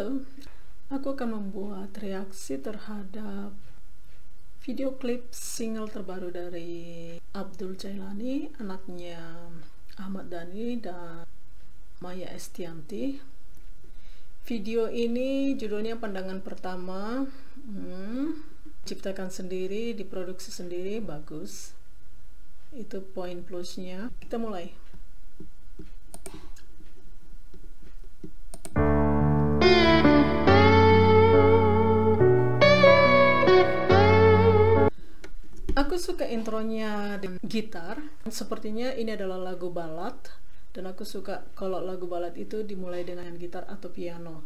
Halo, aku akan membuat reaksi terhadap video klip single terbaru dari Abdul Jailani, anaknya Ahmad Dhani dan Maya Estianty. Video ini judulnya Pandangan Pertama. Ciptakan sendiri, diproduksi sendiri, bagus. Itu poin plusnya. Kita mulai. Aku suka intronya dengan gitar. Sepertinya ini adalah lagu balad, dan aku suka kalau lagu balad itu dimulai dengan gitar atau piano.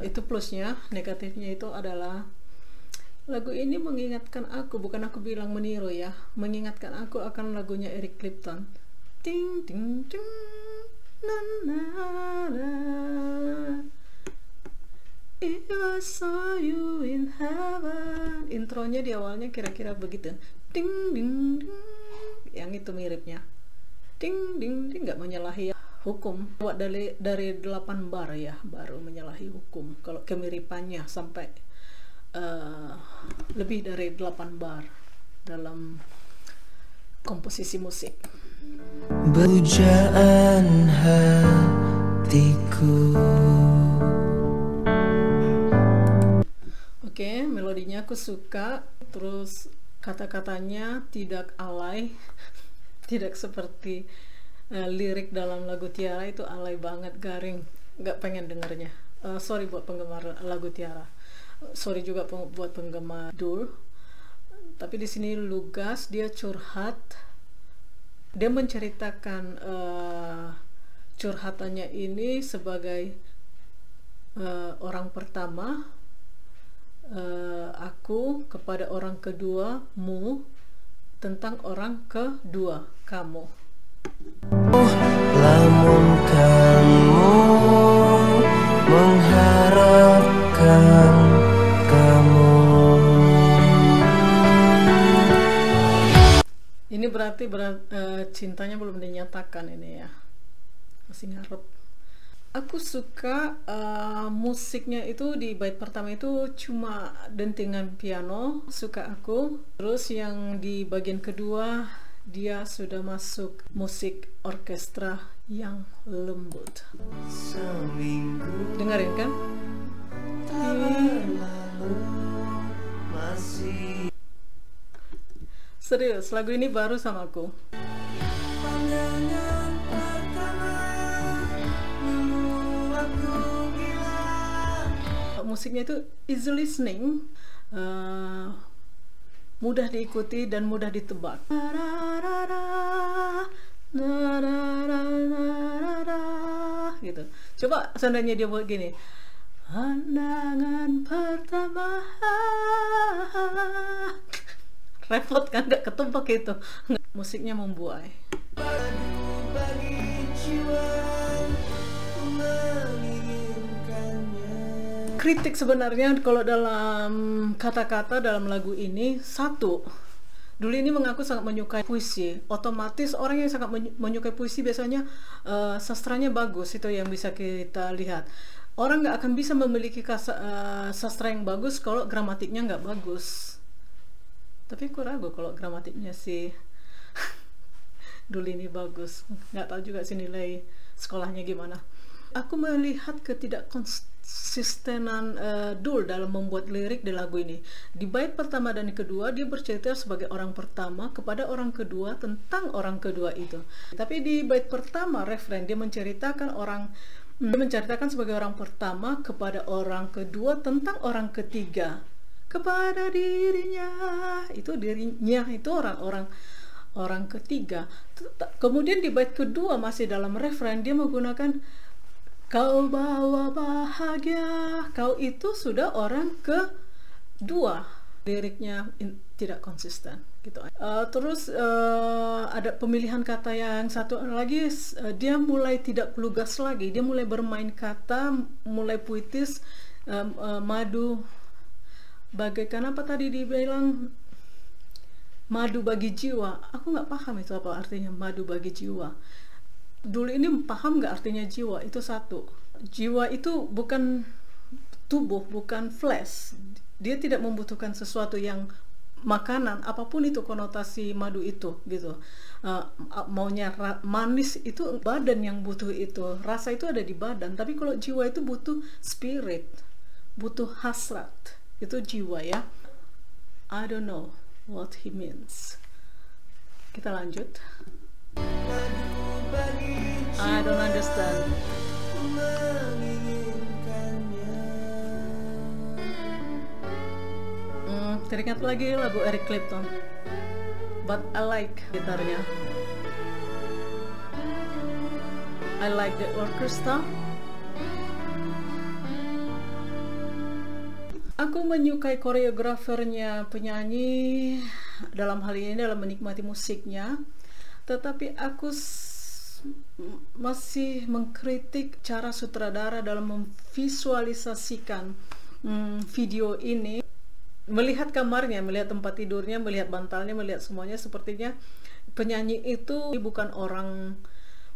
Itu plusnya. Negatifnya itu adalah lagu ini mengingatkan aku, bukan aku bilang meniru ya, mengingatkan aku akan lagunya Eric Clapton. Ting ting ting na na na. If I saw you in heaven. Intronya di awalnya kira-kira begitu. Ding ding ding. Yang itu miripnya. Ding ding ding, nggak menyalahi hukum. Buat dari 8 bar ya, baru menyalahi hukum. Kalau kemiripannya sampai lebih dari 8 bar dalam komposisi musik. Pujaan hatiku. Oke, melodinya aku suka, terus kata-katanya tidak alay, tidak seperti lirik dalam lagu Tiara, itu alay banget, garing, nggak pengen dengernya. Sorry buat penggemar lagu Tiara, sorry juga buat penggemar Dul, tapi di sini lugas, dia curhat, dia menceritakan curhatannya ini sebagai orang pertama. Aku kepada orang kedua, mu tentang orang kedua, kamu. Lamun kamu mengharapkan kamu. Ini berarti cintanya belum dinyatakan ini ya, masih ngarep. Aku suka musiknya itu di bait pertama itu cuma dentingan piano, suka aku. Terus yang di bagian kedua dia sudah masuk musik orkestra yang lembut. Seminggu Dengerin kan? lalu masih Serius, lagu ini baru sama aku. pandangan pertama dulu aku bilang. Musiknya itu easy listening, mudah diikuti dan mudah ditebak. Gitu. Coba seandainya dia buat gini, pandangan pertama. Repot kan, nggak ketebak itu. Musiknya membuai. Bagi jiwa menginginkannya. Kritik sebenarnya kalau dalam kata-kata dalam lagu ini, satu, Dulu ini mengaku sangat menyukai puisi. Otomatis orang yang sangat menyukai puisi biasanya sastranya bagus, itu yang bisa kita lihat. Orang nggak akan bisa memiliki sastra yang bagus kalau gramatiknya nggak bagus. Tapi aku ragu kalau gramatiknya sih Dulu ini bagus. Nggak tahu juga sih nilai sekolahnya gimana. Aku melihat ketidakkonsistenan Dul dalam membuat lirik di lagu ini. Di bait pertama dan kedua dia bercerita sebagai orang pertama kepada orang kedua tentang orang kedua itu. Tapi di bait pertama referen dia menceritakan sebagai orang pertama kepada orang kedua tentang orang ketiga, kepada dirinya. Itu dirinya itu orang ketiga. Kemudian di bait kedua masih dalam referen dia menggunakan kau bawa bahagia, kau itu sudah orang kedua. Liriknya tidak konsisten gitu. Terus ada pemilihan kata yang satu lagi, dia mulai tidak lugas lagi, dia mulai bermain kata, mulai puitis, madu bagaikan apa tadi dibilang, madu bagi jiwa. Aku nggak paham itu apa artinya madu bagi jiwa. Dulu ini paham nggak artinya jiwa? Itu satu. Jiwa itu bukan tubuh, bukan flesh. Dia tidak membutuhkan sesuatu yang makanan, apapun itu konotasi madu itu gitu. Maunya manis itu badan yang butuh itu, rasa itu ada di badan. Tapi kalau jiwa itu butuh spirit, butuh hasrat, itu jiwa ya. I don't know what he means. Kita lanjut. I don't understand. Teringat lagi lagu Eric Clapton, but I like gitarnya. I like the orchestra. Aku menyukai koreografernya, penyanyi, dalam hal ini dalam menikmati musiknya. Tetapi aku masih mengkritik cara sutradara dalam memvisualisasikan video ini. Melihat kamarnya, melihat tempat tidurnya, melihat bantalnya, melihat semuanya, sepertinya penyanyi itu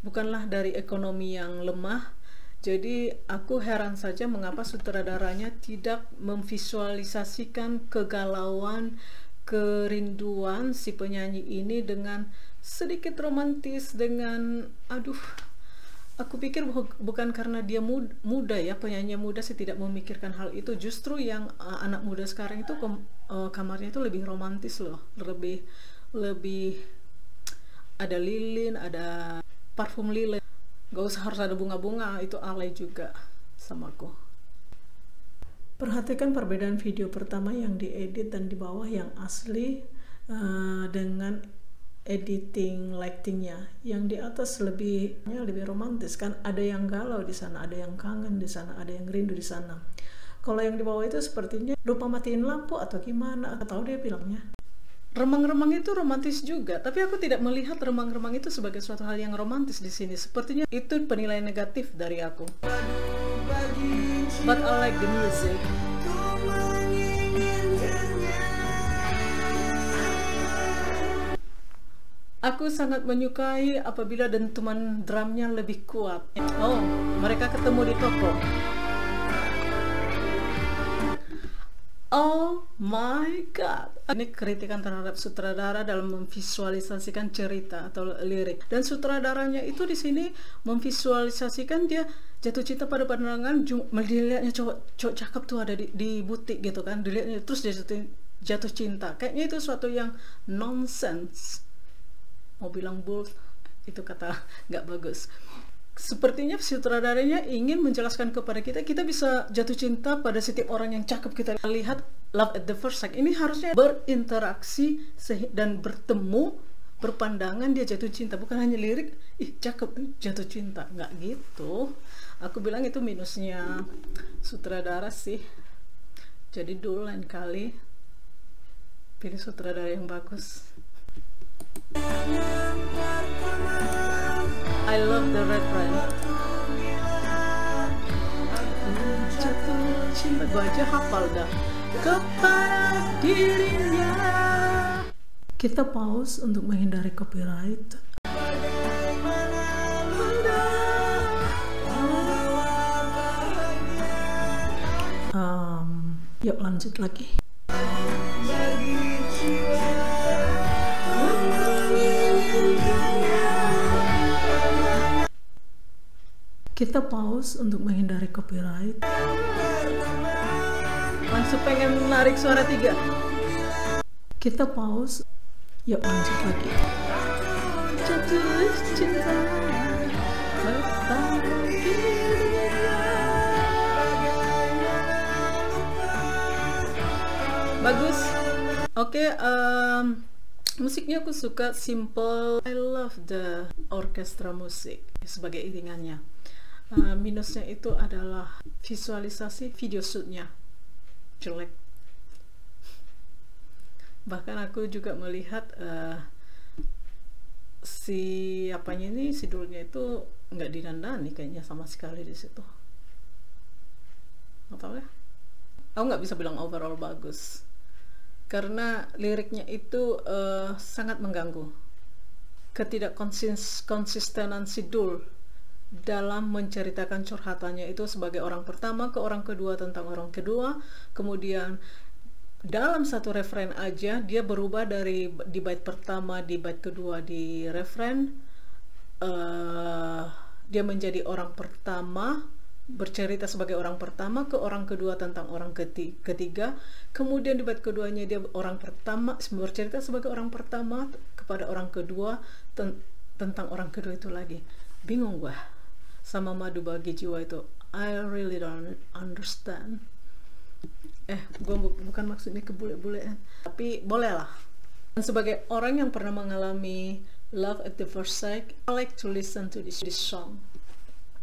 bukanlah dari ekonomi yang lemah. Jadi aku heran saja mengapa sutradaranya tidak memvisualisasikan kegalauan, kerinduan si penyanyi ini dengan sedikit romantis, dengan aku pikir bukan karena dia muda ya, penyanyi muda sih tidak memikirkan hal itu. Justru yang anak muda sekarang itu kamarnya itu lebih romantis loh, lebih ada lilin, ada parfum lilin, gak usah harus ada bunga-bunga, itu alay juga sama aku. Perhatikan perbedaan video pertama yang diedit dan di bawah yang asli dengan editing lightingnya. Yang di atas lebih romantis kan, ada yang galau di sana, ada yang kangen di sana, ada yang rindu di sana. Kalau yang di bawah itu sepertinya lupa matiin lampu atau gimana, atau dia bilangnya remang-remang itu romantis juga, tapi aku tidak melihat remang-remang itu sebagai suatu hal yang romantis di sini. Sepertinya itu penilaian negatif dari aku. But I like the music. Aku sangat menyukai apabila dentuman drumnya lebih kuat. Oh, mereka ketemu di toko. Oh my god. Ini kritikan terhadap sutradara dalam memvisualisasikan cerita atau lirik. Dan sutradaranya itu di sini memvisualisasikan dia jatuh cinta pada pandangan, dilihatnya cowok cakep tuh ada di butik gitu kan, dilihatnya terus dia jatuh cinta. Kayaknya itu suatu yang nonsense. Mau bilang bull, itu kata nggak bagus. Sepertinya sutradaranya ingin menjelaskan kepada kita bisa jatuh cinta pada setiap orang yang cakep. Kita lihat love at the first sight, ini harusnya berinteraksi dan bertemu, berpandangan, dia jatuh cinta, bukan hanya lirik cakep jatuh cinta, nggak gitu. Aku bilang itu minusnya sutradara sih. Jadi dulu lain kali pilih sutradara yang bagus. I love the refrain. Jatuh cinta, gue aja hafal dah. Kepada dirinya. Kita pause untuk menghindari copyright. Yuk lanjut lagi. Kita pause untuk menghindari copyright. Langsung pengen menarik suara 3. Kita pause. Yuk lanjut lagi. Jatuh cinta. Bagus. Oke, musiknya aku suka, simple. I love the orchestra musik sebagai iringannya. Minusnya itu adalah visualisasi video shootnya jelek. Bahkan aku juga melihat si dulnya itu nggak didandani kayaknya sama sekali di situ. Nggak tahu ya. Aku nggak bisa bilang overall bagus karena liriknya itu sangat mengganggu. Ketidakkonsistenan si dul dalam menceritakan curhatannya itu sebagai orang pertama ke orang kedua tentang orang kedua. Kemudian dalam satu referen aja dia berubah dari di bait pertama, di bait kedua, di referen dia menjadi orang pertama, bercerita sebagai orang pertama ke orang kedua tentang orang ketiga. Kemudian di bait keduanya dia orang pertama bercerita sebagai orang pertama kepada orang kedua tentang orang kedua itu lagi. Bingung gua sama madu bagi jiwa itu. I really don't understand. Gua bukan maksudnya kebule-bulean, tapi bolehlah. Dan sebagai orang yang pernah mengalami love at the first sight, I like to listen to this song.